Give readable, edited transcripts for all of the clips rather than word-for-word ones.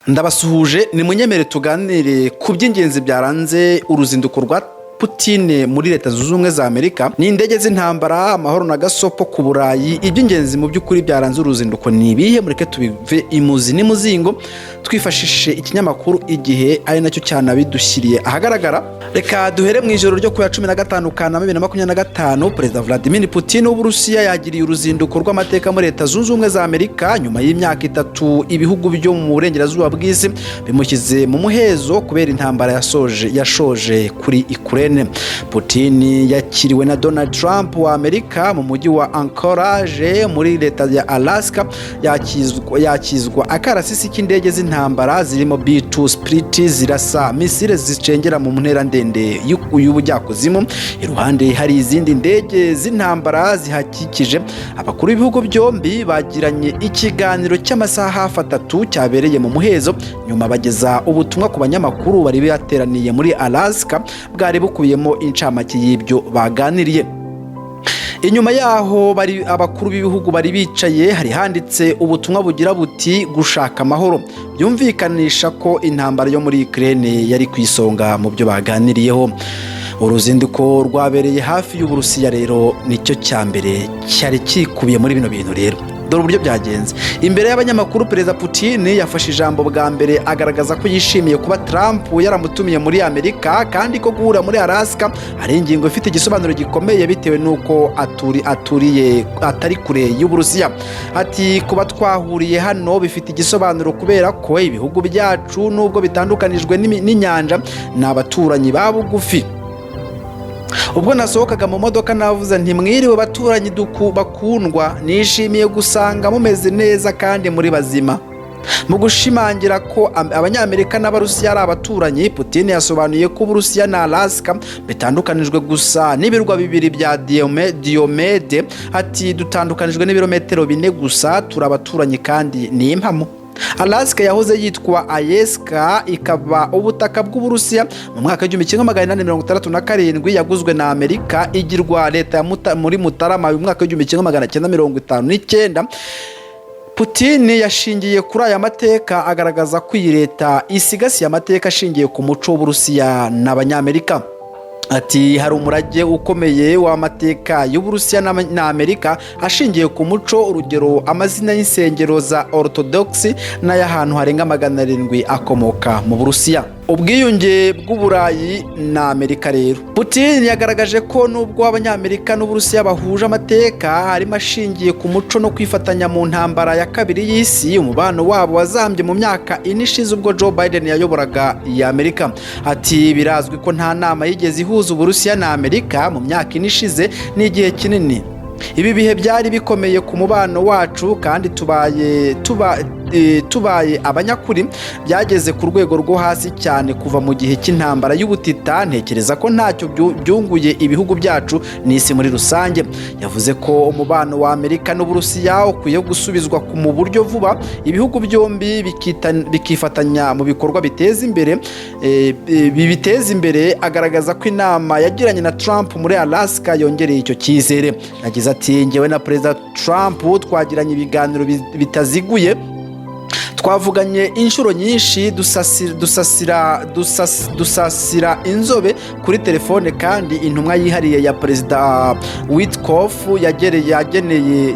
Ndabasuhuje ni munyemere tuganire ku by'ingenzi byaranze uruzinduko rwa Putin muri Leta Zunze Ubumwe za Amerika. Ni indege z'intambara, amahoro na gasopo ku Burayi. Iby'ingenzi mu by'ukuri byaranze uruzinduko ni ibihe? Mureke tubive imuzi n'imuzingo twifashishe ikinyamakuru Igihe, ari nacyo cyane bidushyiriye ahagaragara. Reka duhere mu ijoro ryo ku ya 15 Kanama 2025. Perezida Vladimir Putin w'Uburusiya yagiriye uruzinduko rw'amateka muri Leta Zunze Ubumwe za Amerika nyuma y'imyaka 3 ibihugu byo mu burengerazuba bw'isi bimushyize mu muhezo kubera intambara yashoje kuri Kuri. Putin yakiriwe na Donald Trump wa Amerika mu mujyi wa Anchorage muri leta ya Alaska. Yakizwa akarasisi k'indege z'intambara zirimo B2 Spirit zirasa misile zicengera mu ntera ndende y'ubujyakuzimu. Iruhande hari izindi ndege z'intambara zihakikije. Abakuru b'ibihugu byombi bagiranye ikiganiro cy'amasaha hafi 3 cyabereye mu muhezo. Nyuma bageza ubutumwa ku banyamakuru bari bateraniye muri Alaska bwari bukubiyemo incamake y'ibyo baganiriye. Inyuma yaho bari abakuru b'ibihugu bari bicaye, hari handitse ubutumwa bugira buti gushaka amahoro, byumvikanisha ko intambara yo muri Ukraine yari kwisonga mu byo baganiriyeho. Uruzinduko rwabereye hafi y'Uburusiya rero nicyo cyambere cyari kikubiye muri bino bintu rero. Dore uburyo byagenze. Imbere y'abanyamakuru, Perezida Putin yafashe ijambo bwa mbere agaragaza ko yishimiye kuba Trump yaramutumiye muri Amerika kandi ko guhura muri Alaska ari ingingo ifite igisobanuro gikomeye bitewe nuko atari kure y'Uburusiya. Ati kuba twahuriye hano bifite igisobanuro kubera ko ibihugu byacu nubwo bitandukanijwe n'inyanja n'abaturanyi ba bugufi. Ubwo nasohokaga mu modoka navuze nti mwiriwe baturanyi bakundwa, nishimiye gusanga mumeze neza kandi muri bazima. Mu gushimangira ko abanyamerika n'abarusiya ari abaturanyi, Putin yasobanuye ko Uburusiya na Alaska bitandukanijwe gusa n'ibirwa bibiri bya Diomede. Ati dutandukanijwe n'ibirometero 4 gusa, turabaturanyi kandi ni impamo. Alaska yahoze yitwa Ayeska, ikaba ubutaka bw'Uburusiya. Mu mwaka wa 1867 yaguzwe na Amerika igirwa leta muri Mutarama mu mwaka wa 1959. Putin yashingiye kuri aya mateka agaragaza ko iyi leta isigasiye amateka ashingiye ku muco w'Uburusiya n'Abanyamerika. Ati hari umurage ukomeye w'amateka y'Uburusiya na Amerika ashingiye ku muco, urugero amazina y'insengero za Orthodox n'ay'ahantu harenga 700 akomoka mu Burusiya. Ubwiyunge bw'Uburayi na Amerika rero. Putin yagaragaje ko nubwo Abanyamerika n'Uburusiya bahuje amateka harimo ashingiye ku muco no kwifatanya mu ntambara ya kabiri y'isi, umubano wabo wazambye mu myaka 4 ishize ubwo Joe Biden yayoboraga ya Amerika. Ati birazwi ko nta nama yigeze ihuza Uburusiya na Amerika mu myaka 4 ishize n'igihe kinini. Ibi bihe byari bikomeye ku mubano wacu kandi tubaye abanyakuri byageze ku rwego rwo hasi cyane kuva mu gihe cy'intambara y'ubutita. Ntekereza ko ntacyo byunguye ibihugu byacu n'isi muri rusange. Yavuze ko umubano wa Amerika n'Uburusiya ukwiye gusubizwa mu buryo vuba, ibihugu byombi bikifatanya mu bikorwa biteza imbere. Agaragaza ko inama yagiranye na Trump muri Alaska yongereye icyo cyizere. Yagize ati ngewe na Perezida Trump twagiranye ibiganiro bitaziguye, twavuganye inshuro nyinshi, dusasira inzobe kuri telefone, kandi intumwa yihariye ya Perezida Witkoff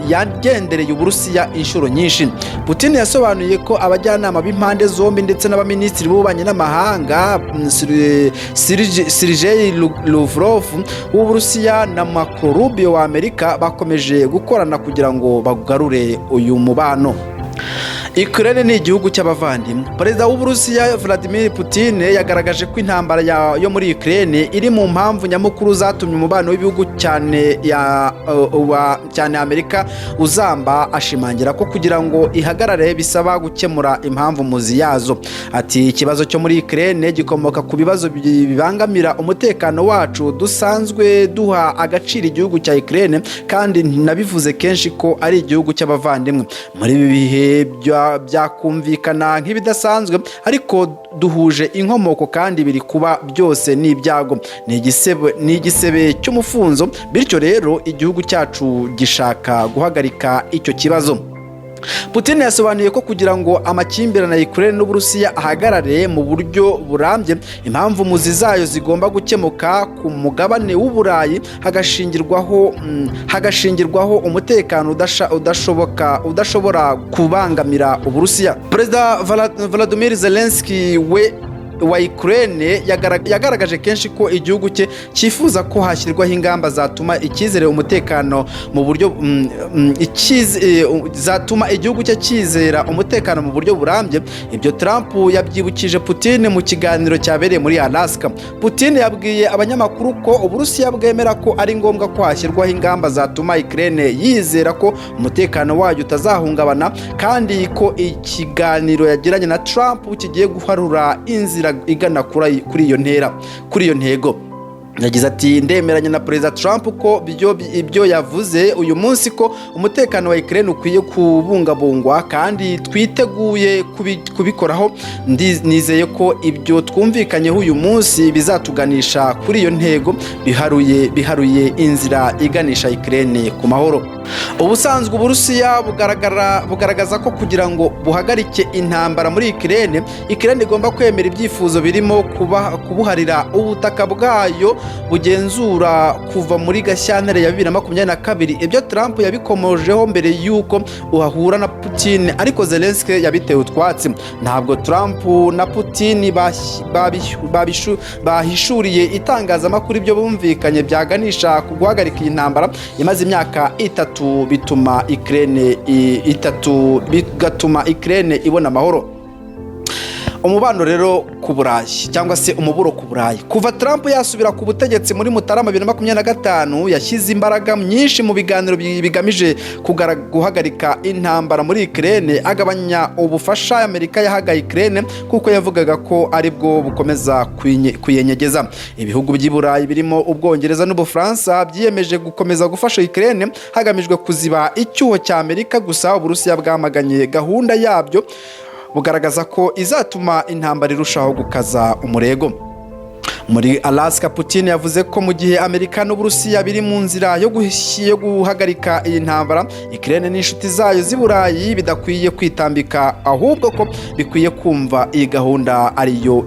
yagendereye Uburusiya inshuro nyinshi. Putin yasobanuye ko abajyanama b'impande zombi ndetse n'abaminisitiri b'ububanyi n'amahanga Sergei Lavrov w'Uburusiya na Marco Rubio wa Amerika bakomeje gukorana kugira ngo bagarure uyu mubano. Ukraine ni igihugu cy'abavandimwe. Perezida w'Uburusiya Vladimir Putin yagaragaje ko intambara yo muri Ukraine iri mu mpamvu nyamukuru zatumye umubano w'ibihugu cyane Amerika uzamba. Ashimangira ko kugira ngo ihagarare bisaba gukemura impamvu muzi yazo. Ati ikibazo cyo muri Ukraine gikomoka ku bibazo bibangamira umutekano wacu. Dusanzwe duha agaciro igihugu cya Ukraine kandi nabivuze kenshi ko ari igihugu cy'abavandimwe. Muri ibi bihe byakumvikana nk'ibidasanzwe, ariko duhuje inkomoko kandi biri kuba byose n'ibyago. Ni igisebe cy'umufunzo, bityo rero igihugu cyacu gishaka guhagarika icyo kibazo. Putin yasobanuye ko kugira ngo amakimbirane ya Ukraine n'Uburusiya ahagarare mu buryo burambye, impamvu muzi zayo zigomba gukemuka ku mugabane w'Uburayi hagashingirwaho umutekano udashobora kubangamira Uburusiya. Perezida Volodymyr Zelensky wa Ukraine yagaragaje kenshi ko igihugu cye cyifuza ko hashyirwaho ingamba zatuma icyizere umutekano mu buryo zatuma igihugu cye cyizera umutekano mu buryo burambye. Ibyo Trump yabyibukije Putin mu kiganiro cyabereye muri Alaska. Putin yabwiye abanyamakuru ko Uburusiya bwemera ko ari ngombwa ko hashyirwaho ingamba zatuma Ukraine yizera ko umutekano wayo utazahungabana, kandi ko ikiganiro yagiranye na Trump kigiye guharura inzira igana kuri iyo ntego. Yagize ati, ndemeranya na Perezida Trump ko ibyo yavuze uyu munsi ko umutekano wa Ukraine ukwiye kubungabungwa kandi twiteguye kubikoraho. Nizeye ko ibyo twumvikanyeho uyu munsi bizatuganisha kuri iyo ntego, biharuye inzira iganisha Ukraine ku mahoro. Ubusanzwe Uburusiya bugaragaza ko kugira ngo buhagarike intambara muri Ukraine igomba kwemera ibyifuzo birimo kubuharira ubutaka bwayo bugenzura kuva muri Gashyantare ya 2022. Ibyo Trump yabikomojeho mbere y'uko uhahura na Putin, ariko Zelensky yabitewe utwatsi. Ntabwo Trump na Putin bahishuriye itangazamakuru ibyo bumvikanye byaganisha ku guhagarika iyi ntambara imaze imyaka itatu bigatuma Ukraine ibona amahoro. Umubano rero ku Burayi cyangwa se umuburo ku Burayi. Kuva Trump yasubira ku butegetsi muri Mutarama 2025, yashyize imbaraga nyinshi mu biganiro bigamije guhagarika intambara muri Ukraine, agabanya ubufasha Amerika yahaga Ukraine kuko yavugaga ko ari bwo bukomeza kuyenyegeza. Ibihugu by'i Burayi birimo Ubwongereza n'Ubufaransa byiyemeje gukomeza gufasha Ukraine hagamijwe kuziba icyuho cya Amerika. Gusa Uburusiya bwamaganye gahunda yabyo, bugaragaza ko izatuma intambara irushaho gukaza umurego. Muri Alaska, Putin yavuze ko mu gihe Amerika n'Uburusiya biri mu nzira yo guhagarika iyi ntambara, Ukraine n'inshuti zayo z'i Burayi bidakwiye kwitambika, ahubwo ko bikwiye kumva iyi gahunda ariyo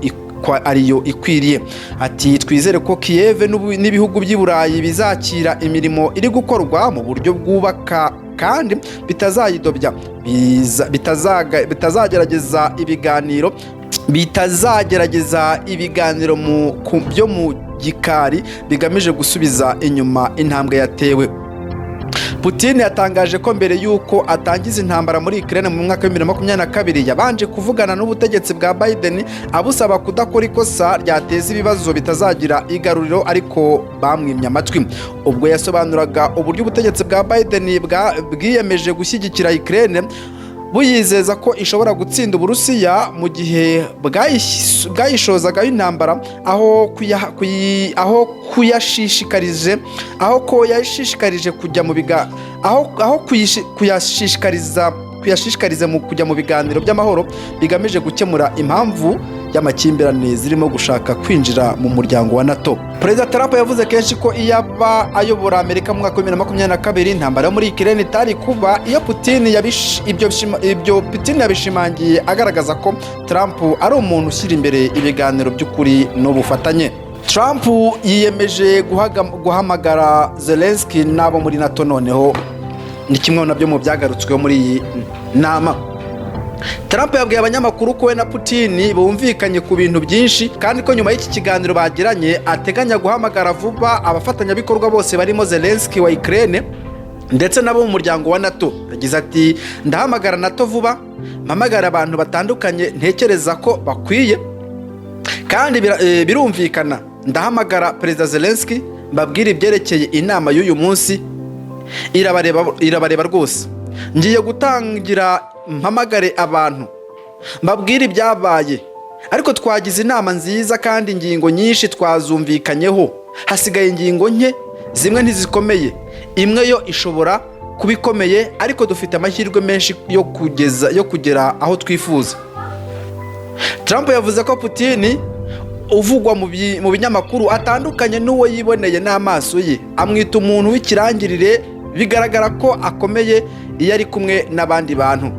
ikwiriye. Ati, twizere ko Kiev n'ibihugu by'i Burayi bizakira imirimo iri gukorwa mu buryo bwubaka kandi bitazayidobya, bitazagerageza ibiganiro byo mu gikari bigamije gusubiza inyuma intambwe yatewe. Putin yatangaje ko mbere y'uko atangiza intambara muri Ukraine mu mwaka wa 2022 yabanje kuvugana n'ubutegetsi bwa Biden abusaba kudakora ikosa ryateza ibibazo bitazagira igaruriro, ariko bamwimye amatwi. Ubwo yasobanuraga uburyo ubutegetsi bwa Biden bwiyemeje gushyigikira Ukraine, buyizeza ko ishobora gutsinda Uburusiya mu gihe bwayishozagaho intambara, aho kuyashishikarije kujya mu biganiro by'amahoro bigamije gukemura impamvu y'amakimbirane zirimo gushaka kwinjira mu muryango wa NATO. Perezida Trump yavuze kenshi ko iyaba ayobora Amerika mu mwaka wa 2022 intambara muri Ukraine itari kuba. Ibyo Putin yabishimangiye agaragaza ko Trump ari umuntu ushyira imbere ibiganiro by'ukuri n'ubufatanye. Trump yiyemeje guhamagara Zelensky n'abo muri NATO. Noneho ni kimwe nabyo mu byagarutsweho muri iyi nama. Trump yabwiye abanyamakuru ko we na Putin bumvikanye ku bintu byinshi, kandi ko nyuma y'iki kiganiro bagiranye ateganya guhamagara vuba abafatanyabikorwa bose barimo Zelensky wa Ukraine ndetse nabo mu muryango wa NATO. Yagize ati, ndahamagara NATO vuba, mpamagara abantu batandukanye ntekereza ko bakwiye kandi birumvikana. Ndahamagara Perezida Zelensky mbabwira ibyerekeye inama y'uyu munsi, irabareba rwose. Ngiye gutangira mpamagare abantu mbabwira ibyabaye, ariko twagize inama nziza kandi ingingo nyinshi twazumvikanyeho. Hasigaye ingingo nke, zimwe ntizikomeye, imwe yo ishobora kuba ikomeye, ariko dufite amahirwe menshi yo kugera aho twifuza. Trump yavuze ko Putin uvugwa mu binyamakuru atandukanye n'uwo yiboneye n'amaso ye, amwita umuntu w'ikirangirire, bigaragara ko akomeye iyo ari kumwe n'abandi bantu.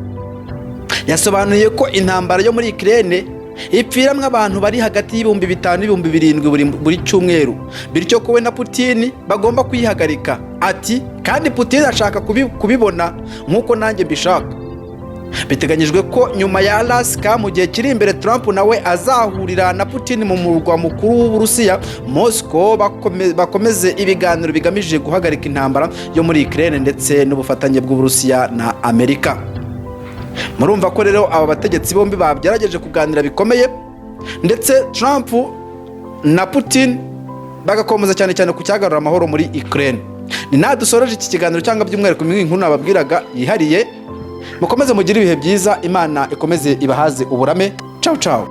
Yasobanuye ko intambara yo muri Ukraine ipfiramwo abantu bari hagati y'ibihumbi 5 n'ibihumbi 7 buri cyumweru, bityo ko we na Putin bagomba kuyihagarika. Ati kandi Putin ashaka kubibona nk'uko nanjye mbishaka. Biteganyijwe ko nyuma ya Alaska mu gihe kiri imbere Trump nawe azahurira na Putin mu murwa mukuru w'Uburusiya Moscow, bakomeze ibiganiro bigamije guhagarika intambara yo muri Ukraine ndetse n'ubufatanye bw'Uburusiya na Amerika. Murumva ko rero aba bategetsi bombi babyarageje kuganira bikomeye, ndetse Trump na Putin bagakomeza cyane ku cyagarura amahoro muri Ukraine. Ni nadusoreje iki kiganiro cyangwa by'umwihariko inkuru nababwiraga yihariye. Mukomeze mugire ibihe byiza, Imana ikomeze ibahaze uburame. Ciao ciao.